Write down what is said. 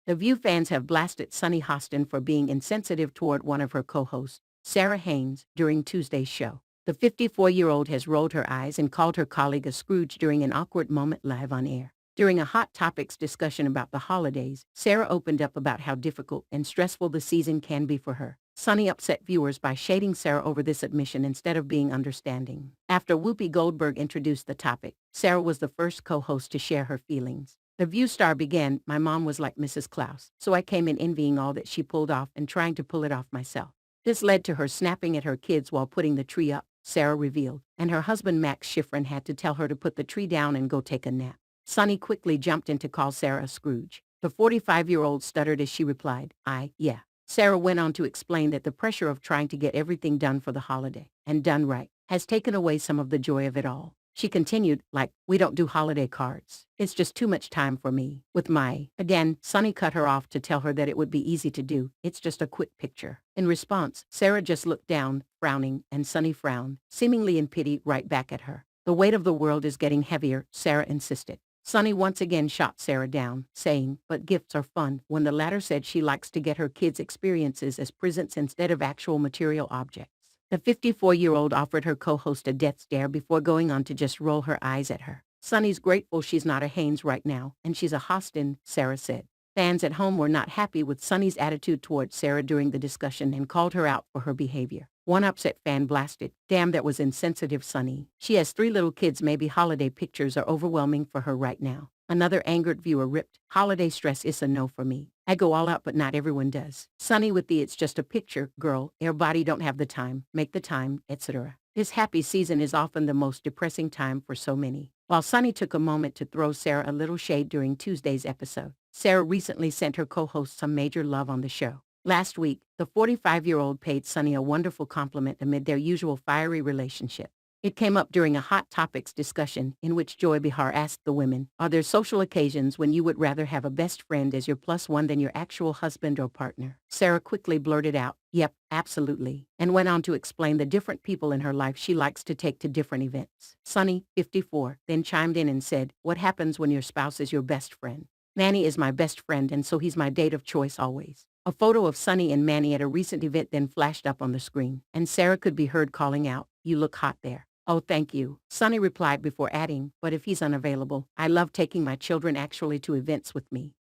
The View fans have blasted Sunny Hostin for being insensitive toward one of her co-hosts, Sara Haines, during Tuesday's show. The 54-year-old has rolled her eyes and called her colleague a Scrooge during an awkward moment live on air. During a Hot Topics discussion about the holidays, Sara opened up about how difficult and stressful the season can be for her. Sunny upset viewers by shading Sara over this admission instead of being understanding. After Whoopi Goldberg introduced the topic, Sara was the first co-host to share her feelings. The View star began, "My mom was like Mrs. Claus, so I came in envying all that she pulled off and trying to pull it off myself. This led to her snapping at her kids while putting the tree up," Sara revealed, and her husband Max Shifrin had to tell her to put the tree down and go take a nap. Sunny quickly jumped in to call Sara a Scrooge. The 45-year-old stuttered as she replied, yeah. Sara went on to explain that the pressure of trying to get everything done for the holiday, and done right, has taken away some of the joy of it all. She continued, "Like, we don't do holiday cards. It's just too much time for me. With my..." Again, Sunny cut her off to tell her that it would be easy to do. "It's just a quick picture." In response, Sara just looked down, frowning, and Sunny frowned, seemingly in pity, right back at her. "The weight of the world is getting heavier," Sara insisted. Sunny once again shot Sara down, saying, "But gifts are fun," when the latter said she likes to get her kids' experiences as presents instead of actual material objects. The 54-year-old offered her co-host a death stare before going on to just roll her eyes at her. "Sunny's grateful she's not a Haines right now, and she's a Hostin," Sara said. Fans at home were not happy with Sunny's attitude toward Sara during the discussion and called her out for her behavior. One upset fan blasted, "Damn, that was insensitive, Sunny. She has 3 little kids, maybe holiday pictures are overwhelming for her right now." Another angered viewer ripped, "Holiday stress is a no for me. I go all out but not everyone does. Sunny with the 'it's just a picture,' girl, everybody don't have the time, make the time, etc. This happy season is often the most depressing time for so many." While Sunny took a moment to throw Sara a little shade during Tuesday's episode, Sara recently sent her co-host some major love on the show. Last week, the 45-year-old paid Sunny a wonderful compliment amid their usual fiery relationship. It came up during a Hot Topics discussion in which Joy Behar asked the women, "Are there social occasions when you would rather have a best friend as your +1 than your actual husband or partner?" Sara quickly blurted out, "Yep, absolutely," and went on to explain the different people in her life she likes to take to different events. Sunny, 54, then chimed in and said, "What happens when your spouse is your best friend? Manny is my best friend, and so he's my date of choice always." A photo of Sunny and Manny at a recent event then flashed up on the screen, and Sara could be heard calling out, "You look hot there." "Oh, thank you," Sunny replied before adding, "But if he's unavailable, I love taking my children actually to events with me."